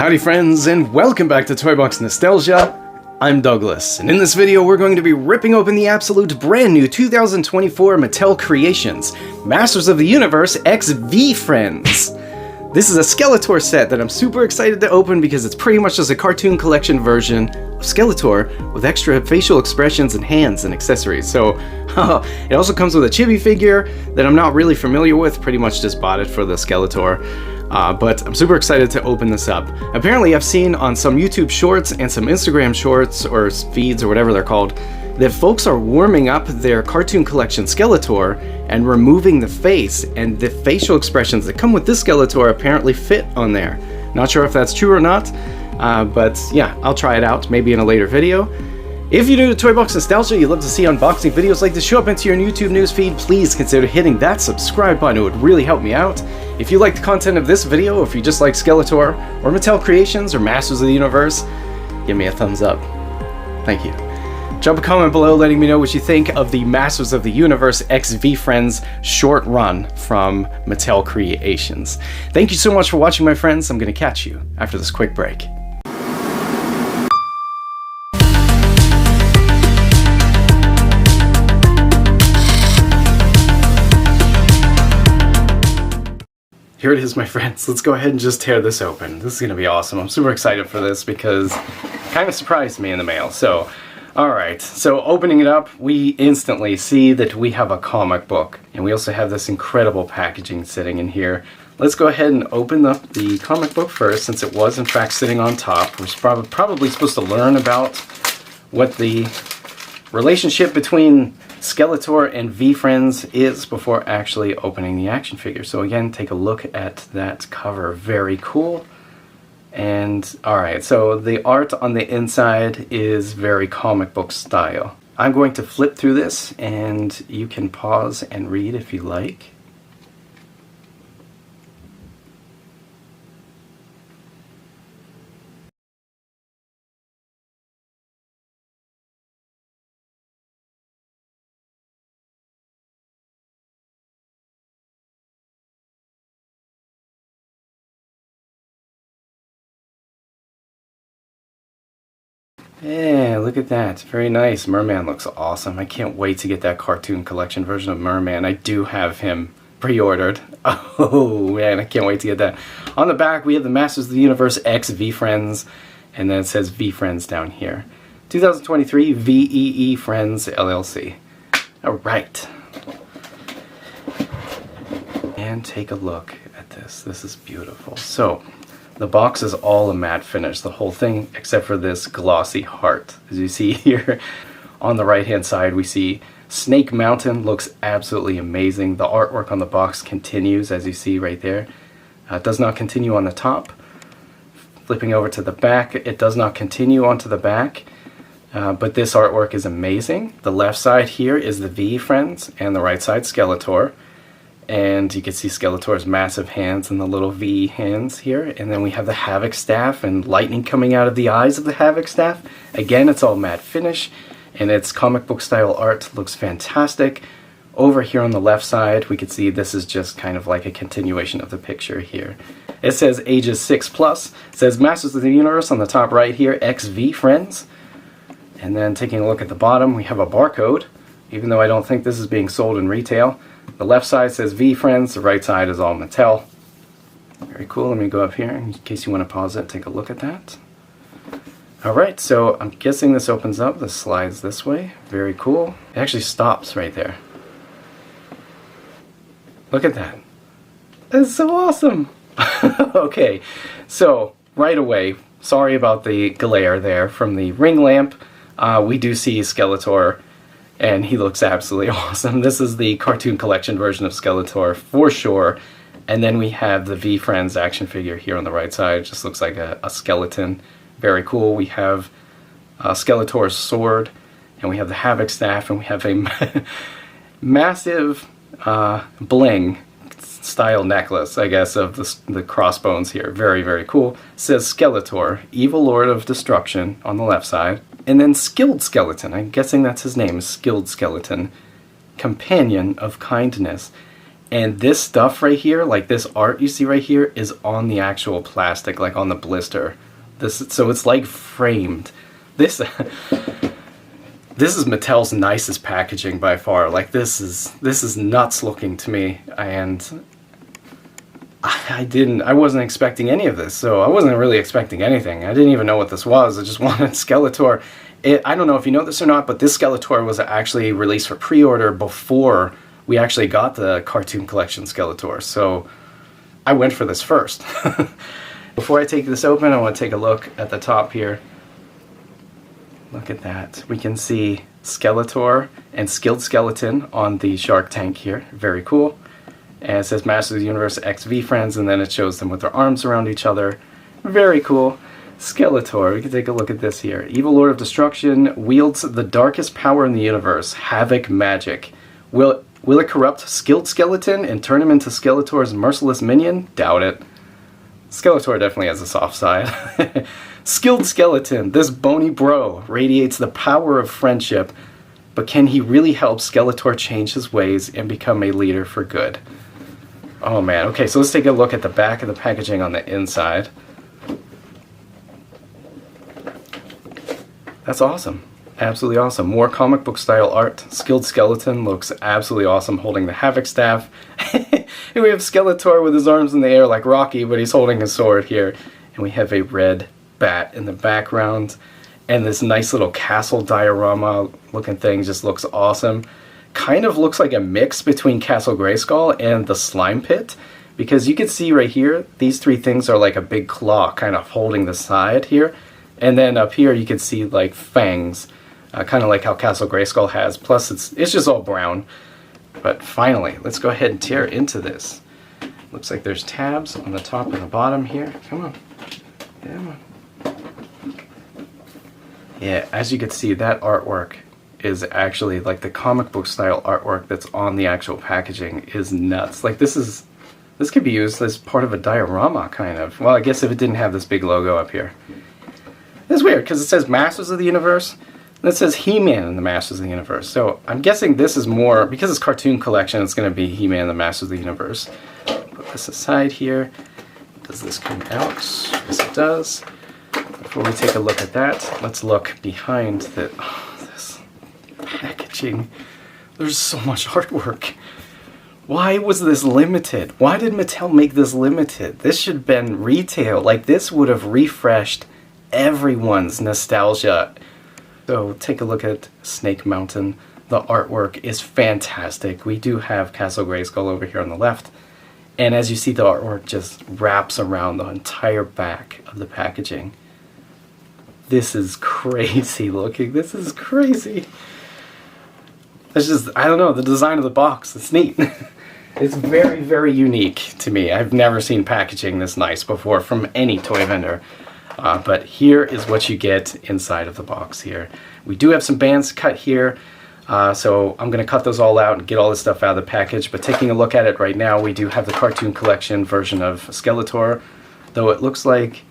Howdy friends, and welcome back to Toy Box Nostalgia. I'm Douglas, and in this video we're going to be ripping open the absolute brand new 2024 Mattel Creations Masters of the Universe X VeeFriends. This is a Skeletor set that I'm super excited to open because it's pretty much just a cartoon collection version of Skeletor with extra facial expressions and hands and accessories. So it also comes with a chibi figure that I'm not really familiar with, pretty much just bought it for the Skeletor. But I'm super excited to open this up. Apparently I've seen on some YouTube shorts and some Instagram shorts or feeds or whatever they're called that folks are warming up their cartoon collection Skeletor and removing the face, and the facial expressions that come with this Skeletor apparently fit on there. Not sure if that's true or not, but yeah, I'll try it out maybe in a later video. If you're new to Toy Box Nostalgia, you'd love to see unboxing videos like this show up into your YouTube newsfeed, please consider hitting that subscribe button. It would really help me out. If you like the content of this video, or if you just like Skeletor, or Mattel Creations, or Masters of the Universe, give me a thumbs up. Thank you. Drop a comment below letting me know what you think of the Masters of the Universe X VeeFriends short run from Mattel Creations. Thank you so much for watching, my friends. I'm going to catch you after this quick break. Here it is, my friends. Let's go ahead and just tear this open. This is going to be awesome. I'm super excited for this because it kind of surprised me in the mail. So, alright. So, opening it up, we instantly see that we have a comic book. And we also have this incredible packaging sitting in here. Let's go ahead and open up the comic book first, since it was in fact sitting on top. We're probably supposed to learn about what the relationship between Skeletor and VeeFriends is before actually opening the action figure. So again, take a look at that cover. Very cool. And alright, so the art on the inside is very comic book style. I'm going to flip through this and you can pause and read if you like. Yeah, look at that. Very nice. Merman looks awesome. I can't wait to get that cartoon collection version of Merman. I do have him pre-ordered. Oh man, I can't wait to get that. On the back we have the Masters of the Universe X VeeFriends, and then it says VeeFriends down here. 2023 VeeFriends LLC. Alright. And take a look at this. This is beautiful. So, the box is all a matte finish, the whole thing, except for this glossy heart. As you see here on the right hand side, we see Snake Mountain. Looks absolutely amazing. The artwork on the box continues, as you see right there. It does not continue on the top. Flipping over to the back, it does not continue onto the back. But this artwork is amazing. The left side here is the VeeFriends, and the right side Skeletor. And you can see Skeletor's massive hands and the little V hands here. And then we have the Havoc staff and lightning coming out of the eyes of the Havoc staff. Again, it's all matte finish and it's comic book style art. Looks fantastic. Over here on the left side, we can see this is just kind of like a continuation of the picture here. It says ages 6+. It says Masters of the Universe on the top right here, X VeeFriends. And then taking a look at the bottom, we have a barcode, even though I don't think this is being sold in retail. The left side says VeeFriends, the right side is all Mattel. Very cool. Let me go up here in case you want to pause it, take a look at that. Alright, so I'm guessing this opens up, this slides this way. Very cool. It actually stops right there. Look at that. That's so awesome! Okay, so right away, sorry about the glare there from the ring lamp. We do see Skeletor, and he looks absolutely awesome. This is the cartoon collection version of Skeletor for sure. And then we have the VeeFriends action figure here on the right side. It just looks like a skeleton. Very cool. We have Skeletor's sword, and we have the Havoc staff, and we have a massive bling style necklace, I guess, of the crossbones here. Very, very cool. It says Skeletor, Evil Lord of Destruction on the left side. And then Skilled Skeleton, I'm guessing that's his name, Skilled Skeleton, Companion of Kindness. And this stuff right here, like this art you see right here, is on the actual plastic, like on the blister. So it's like framed. This is Mattel's nicest packaging by far. Like this is nuts looking to me, and I wasn't expecting any of this, so I wasn't really expecting anything. I didn't even know what this was. I just wanted Skeletor. I don't know if you know this or not, but this Skeletor was actually released for pre-order before we actually got the Cartoon Collection Skeletor, so I went for this first. Before I take this open, I want to take a look at the top here. Look at that. We can see Skeletor and Skilled Skeleton on the shark tank here. Very cool. And it says Masters of the Universe X VeeFriends, and then it shows them with their arms around each other. Very cool. Skeletor, we can take a look at this here. Evil Lord of Destruction wields the darkest power in the universe, Havoc Magic. Will it corrupt Skilled Skeleton and turn him into Skeletor's merciless minion? Doubt it. Skeletor definitely has a soft side. Skilled Skeleton, this bony bro, radiates the power of friendship, but can he really help Skeletor change his ways and become a leader for good? Oh man, okay, so let's take a look at the back of the packaging on the inside. That's awesome. Absolutely awesome. More comic book style art. Skilled Skeleton looks absolutely awesome holding the Havoc staff. And we have Skeletor with his arms in the air like Rocky, but he's holding his sword here. And we have a red bat in the background. And this nice little castle diorama looking thing just looks awesome. Kind of looks like a mix between Castle Grayskull and the Slime Pit. Because you can see right here, these three things are like a big claw kind of holding the side here. And then up here you can see like fangs. Kind of like how Castle Grayskull has. Plus it's just all brown. But finally, let's go ahead and tear into this. Looks like there's tabs on the top and the bottom here. Come on. Come on. Yeah, as you can see, that artwork is actually like the comic book style artwork that's on the actual packaging is nuts. Like this could be used as part of a diorama kind of. Well, I guess if it didn't have this big logo up here. It's weird because it says Masters of the Universe. And it says He-Man and the Masters of the Universe. So I'm guessing this is more, because it's Cartoon Collection, it's going to be He-Man and the Masters of the Universe. Put this aside here. Does this come out? Yes, it does. Before we take a look at that, let's look behind this packaging. There's so much artwork. Why was this limited? Why did Mattel make this limited? This should have been retail. Like, this would have refreshed everyone's nostalgia. So take a look at Snake Mountain. The artwork is fantastic. We do have Castle Grayskull over here on the left. And as you see, the artwork just wraps around the entire back of the packaging. This is crazy looking. This is crazy. It's just, I don't know, the design of the box, it's neat. It's very, very unique to me. I've never seen packaging this nice before from any toy vendor. But here is what you get inside of the box here. We do have some bands cut here, so I'm going to cut those all out and get all this stuff out of the package. But taking a look at it right now, we do have the Cartoon Collection version of Skeletor, though it looks like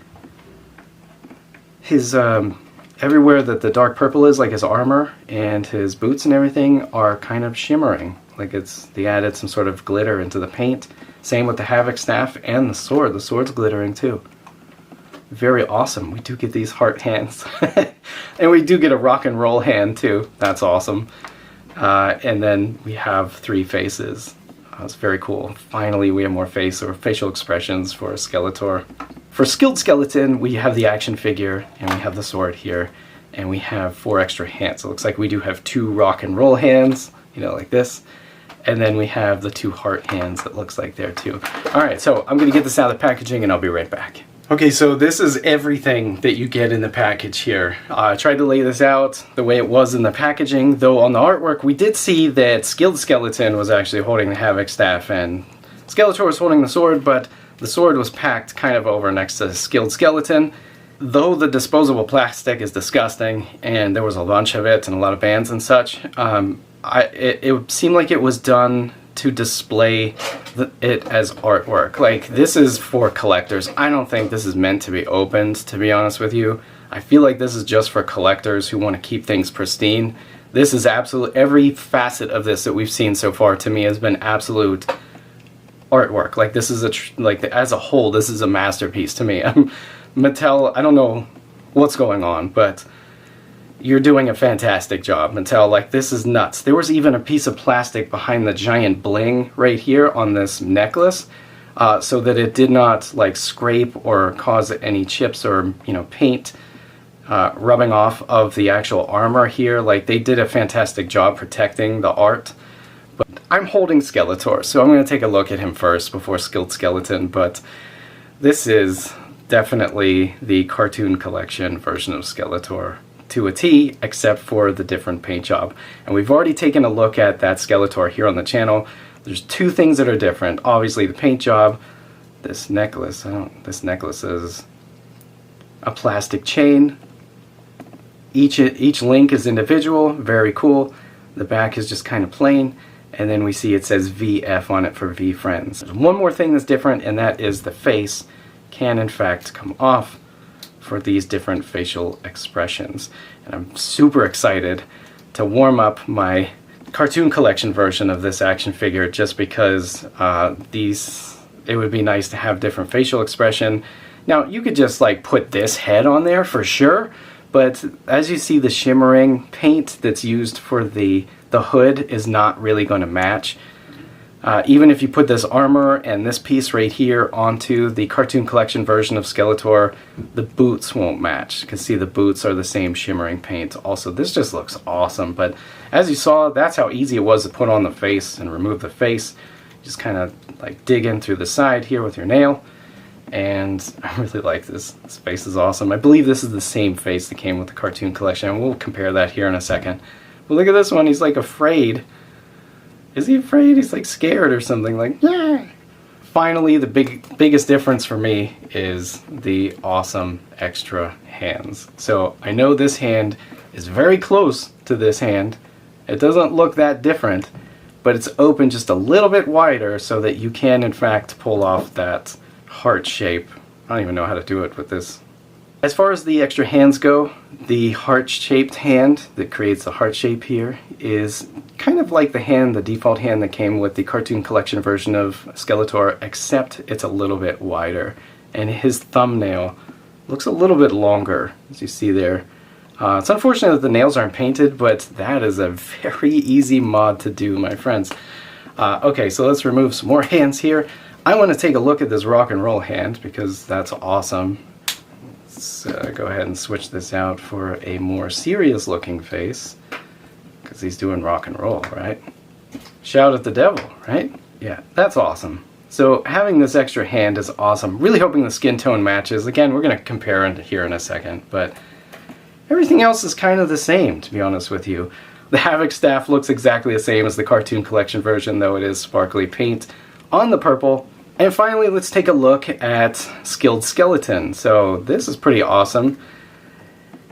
his, everywhere that the dark purple is, like his armor and his boots and everything, are kind of shimmering. Like they added some sort of glitter into the paint. Same with the Havoc staff and the sword. The sword's glittering too. Very awesome. We do get these heart hands. And we do get a rock and roll hand too. That's awesome. And then we have three faces. That's very cool. Finally, we have more face or facial expressions for Skeletor. For Skilled Skeleton, we have the action figure, and we have the sword here, and we have 4 extra hands. It looks like we do have 2 rock and roll hands, you know, like this. And then we have the 2 heart hands, it looks like there too. Alright, so I'm going to get this out of the packaging, and I'll be right back. Okay, so this is everything that you get in the package here. I tried to lay this out the way it was in the packaging, though on the artwork we did see that Skilled Skeleton was actually holding the Havoc staff and Skeletor was holding the sword, but the sword was packed kind of over next to Skilled Skeleton. Though the disposable plastic is disgusting, and there was a bunch of it and a lot of bands and such, it seemed like it was done to display it as artwork. Like, this is for collectors. I don't think this is meant to be opened, to be honest with you. I feel like this is just for collectors who want to keep things pristine. This is absolute, every facet of this that we've seen so far to me has been absolute artwork. Like this is as a whole, this is a masterpiece to me. Mattel, I don't know what's going on, but you're doing a fantastic job, Mattel. Like, this is nuts. There was even a piece of plastic behind the giant bling right here on this necklace, so that it did not like scrape or cause any chips or, you know, paint rubbing off of the actual armor here. Like, they did a fantastic job protecting the art. But I'm holding Skeletor, so I'm going to take a look at him first before Skilled Skeleton. But this is definitely the cartoon collection version of Skeletor to a T, except for the different paint job. And we've already taken a look at that Skeletor here on the channel. There's two things that are different. Obviously the paint job, this necklace, this necklace is a plastic chain. Each link is individual, very cool. The back is just kind of plain, and then we see it says VF on it for VeeFriends. There's one more thing that's different, and that is the face can in fact come off for these different facial expressions. And I'm super excited to warm up my cartoon collection version of this action figure, just because it would be nice to have different facial expression. Now you could just like put this head on there for sure, but as you see, the shimmering paint that's used for the hood is not really going to match. Even if you put this armor and this piece right here onto the cartoon collection version of Skeletor, the boots won't match. You can see the boots are the same shimmering paint. Also, this just looks awesome. But as you saw, that's how easy it was to put on the face and remove the face. Just kind of like dig in through the side here with your nail. And I really like this. This face is awesome. I believe this is the same face that came with the cartoon collection, and we'll compare that here in a second. But look at this one. He's like afraid. Is he afraid? He's like scared or something, like, yeah. Finally, the biggest difference for me is the awesome extra hands. So I know this hand is very close to this hand. It doesn't look that different, but it's open just a little bit wider so that you can in fact pull off that heart shape. I don't even know how to do it with this. As far as the extra hands go, the heart-shaped hand that creates the heart shape here is kind of like the default hand that came with the cartoon collection version of Skeletor, except it's a little bit wider. And his thumbnail looks a little bit longer, as you see there. It's unfortunate that the nails aren't painted, but that is a very easy mod to do, my friends. Okay, so let's remove some more hands here. I want to take a look at this rock and roll hand because that's awesome. Let's go ahead and switch this out for a more serious looking face, because he's doing rock and roll, right? Shout at the devil, right? Yeah, that's awesome. So having this extra hand is awesome. Really hoping the skin tone matches. Again, we're going to compare it here in a second, but everything else is kind of the same, to be honest with you. The Havoc staff looks exactly the same as the cartoon collection version, though it is sparkly paint on the purple. And finally, let's take a look at Skilled Skeleton. So this is pretty awesome.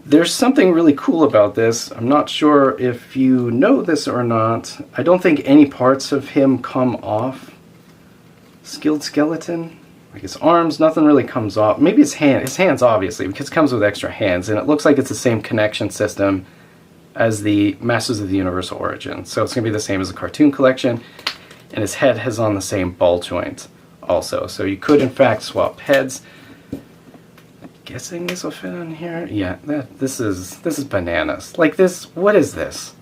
There's something really cool about this. I'm not sure if you know this or not. I don't think any parts of him come off. Skilled Skeleton, like his arms, nothing really comes off. Maybe his hands obviously, because it comes with extra hands, and it looks like it's the same connection system as the Masters of the Universe Origin. So it's going to be the same as the cartoon collection, and his head has on the same ball joint also. So you could in fact swap heads. Guessing this will fit on here. Yeah, this is bananas. Like this, what is this?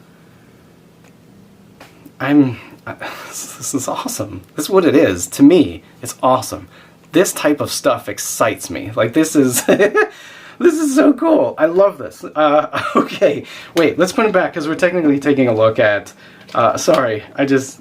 This is awesome. This is what it is. To me, it's awesome. This type of stuff excites me. Like this is this is so cool. I love this. Okay, wait, let's put it back because we're technically taking a look at sorry, I don't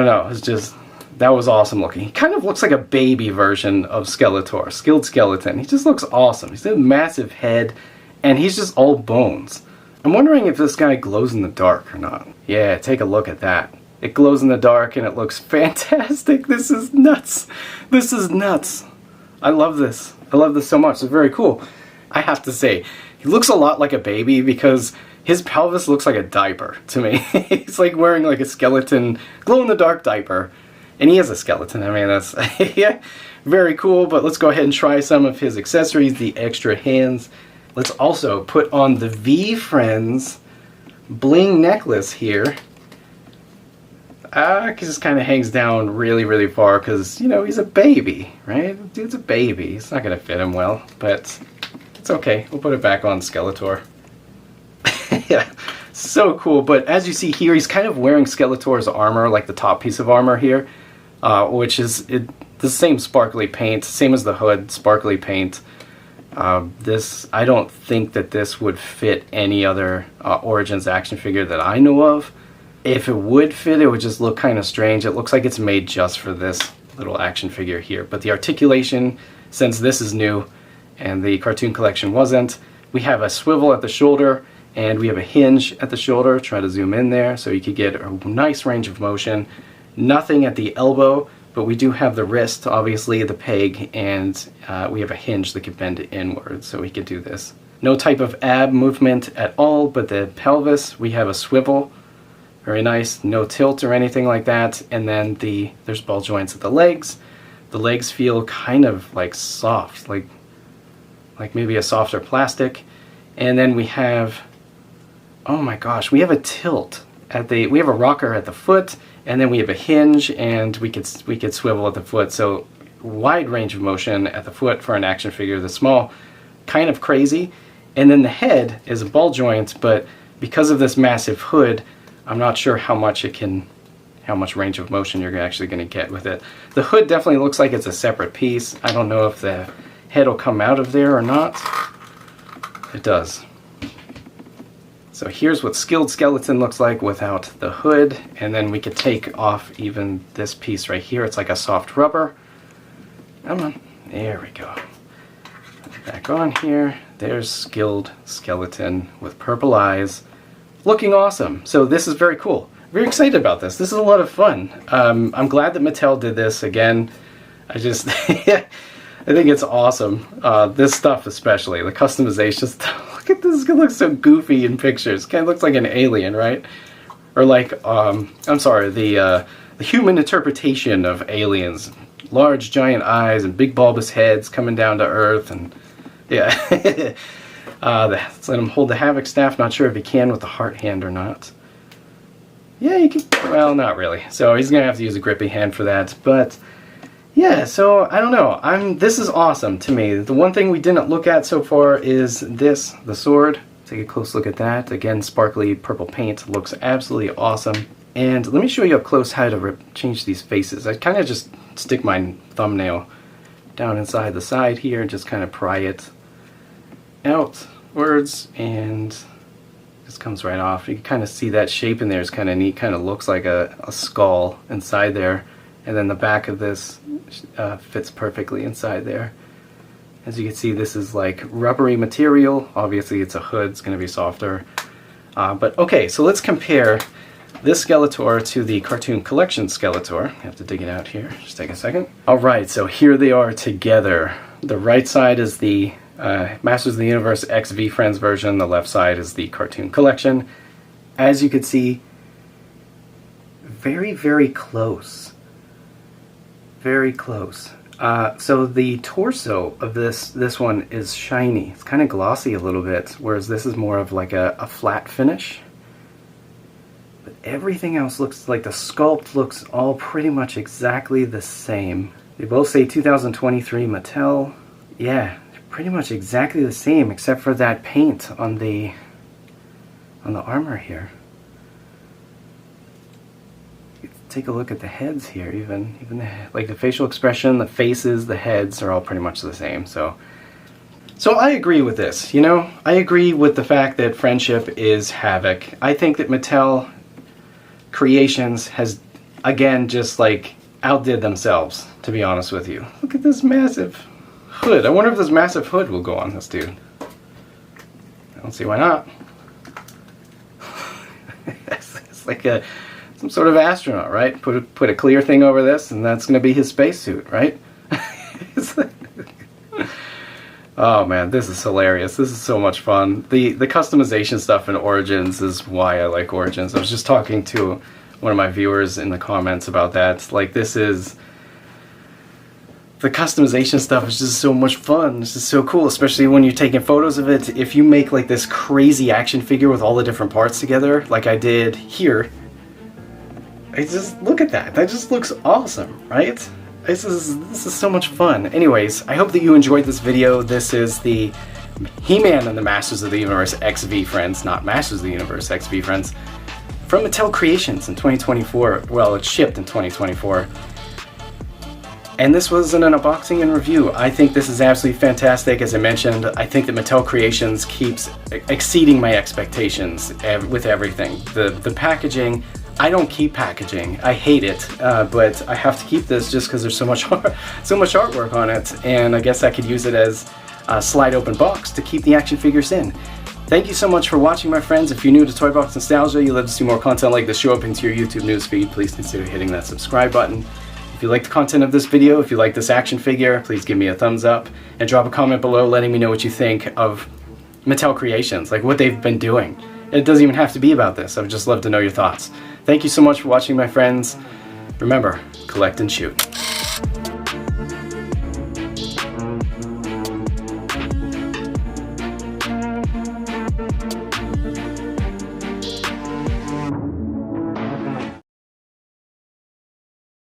know, it's just, that was awesome looking. He kind of looks like a baby version of Skeletor, Skilled Skeleton. He just looks awesome. He's a massive head, and he's just all bones. I'm wondering if this guy glows in the dark or not. Yeah, take a look at that. It glows in the dark, and it looks fantastic. This is nuts. This is nuts. I love this. I love this so much. It's very cool. I have to say, he looks a lot like a baby because his pelvis looks like a diaper to me. He's like wearing like a skeleton glow-in-the-dark diaper. And he has a skeleton. I mean, that's yeah, very cool. But let's go ahead and try some of his accessories, the extra hands. Let's also put on the VeeFriends bling necklace here. just kind of hangs down really, really far because, you know, he's a baby, right? Dude's a baby. It's not going to fit him well, but it's okay. We'll put it back on Skeletor. Yeah, so cool. But as you see here, he's kind of wearing Skeletor's armor, like the top piece of armor here, which is the same sparkly paint, same as the hood, sparkly paint. I don't think that this would fit any other Origins action figure that I know of. If it would fit, it would just look kind of strange. It looks like it's made just for this little action figure here. But the articulation, since this is new and the cartoon collection wasn't, we have a swivel at the shoulder and we have a hinge at the shoulder. Try to zoom in there so you could get a nice range of motion. Nothing at the elbow, but we do have the wrist, obviously, the peg, and we have a hinge that can bend inward, so we could do this. No type of ab movement at all, but the pelvis, we have a swivel. Very nice, no tilt or anything like that. And then there's ball joints at the legs. The legs feel kind of like soft, like maybe a softer plastic. And then we have, oh my gosh, we have a tilt we have a rocker at the foot, and then we have a hinge, and we could swivel at the foot. So wide range of motion at the foot for an action figure this small, kind of crazy. And then the head is a ball joint, but because of this massive hood, I'm not sure how much range of motion you're actually going to get with it. The hood definitely looks like it's a separate piece. I don't know if the head will come out of there or not. It does. So here's what Skilled Skeleton looks like without the hood, and then we could take off even this piece right here. It's like a soft rubber. Come on, there we go. Put it back on here. There's Skilled Skeleton with purple eyes, looking awesome. So this is very cool. Very excited about this. This is a lot of fun. I'm glad that Mattel did this again. I just, I think it's awesome. This stuff especially, the customization stuff. Look at this, it looks so goofy in pictures. Kind of looks like an alien, right? Or like, I'm sorry, the human interpretation of aliens. Large giant eyes and big bulbous heads coming down to Earth, and yeah. Let's let him hold the Havoc staff. Not sure if he can with the heart hand or not. Yeah, you can, well, not really. So he's gonna have to use a grippy hand for that, but yeah, so I don't know. This is awesome to me. The one thing we didn't look at so far is this, the sword. Take a close look at that. Again, sparkly purple paint. Looks absolutely awesome. And let me show you up close how to change these faces. I kind of just stick my thumbnail down inside the side here and just kind of pry it outwards, and just comes right off. You can kind of see that shape in there is kind of neat. Kind of looks like a skull inside there. And then the back of this fits perfectly inside there. As you can see, this is like rubbery material. Obviously it's a hood, it's going to be softer. But okay, so let's compare this Skeletor to the cartoon collection Skeletor. I have to dig it out here, just take a second. Alright, so here they are together. The right side is the Masters of the Universe X VeeFriends version, the left side is the cartoon collection. As you can see, very, very close. Very close. So the torso of this one is shiny. It's kind of glossy a little bit, whereas this is more of like a flat finish. But everything else looks like the sculpt looks all pretty much exactly the same. They both say 2023 Mattel. Yeah, they're pretty much exactly the same except for that paint on the armor here. Take a look at the heads here, even like the facial expression, the faces, the heads are all pretty much the same. So I agree with this, you know? I agree with the fact that friendship is Havoc. I think that Mattel Creations has, again, just like outdid themselves, to be honest with you. Look at this massive hood. I wonder if this massive hood will go on this dude. I don't see why not. It's like some sort of astronaut, right? Put a clear thing over this, and that's going to be his spacesuit, right? Oh man, this is hilarious. This is so much fun. The customization stuff in Origins is why I like Origins. I was just talking to one of my viewers in the comments about that. Like, the customization stuff is just so much fun. It's just so cool, especially when you're taking photos of it. If you make like this crazy action figure with all the different parts together, like I did here, I just, look at that. That just looks awesome, right? This is so much fun. Anyways, I hope that you enjoyed this video. This is the He-Man and the Masters of the Universe X VeeFriends, not Masters of the Universe X VeeFriends, from Mattel Creations in 2024. Well, it shipped in 2024. And this was an unboxing and review. I think this is absolutely fantastic. As I mentioned, I think that Mattel Creations keeps exceeding my expectations with everything. The packaging, I don't keep packaging. I hate it, but I have to keep this just because there's so much artwork on it, and I guess I could use it as a slide open box to keep the action figures in. Thank you so much for watching, my friends. If you're new to Toy Box Nostalgia, you'd love to see more content like this show up into your YouTube newsfeed, please consider hitting that subscribe button. If you like the content of this video, if you like this action figure, please give me a thumbs up and drop a comment below letting me know what you think of Mattel Creations, like what they've been doing. It doesn't even have to be about this. I would just love to know your thoughts. Thank you so much for watching, my friends. Remember, collect and shoot.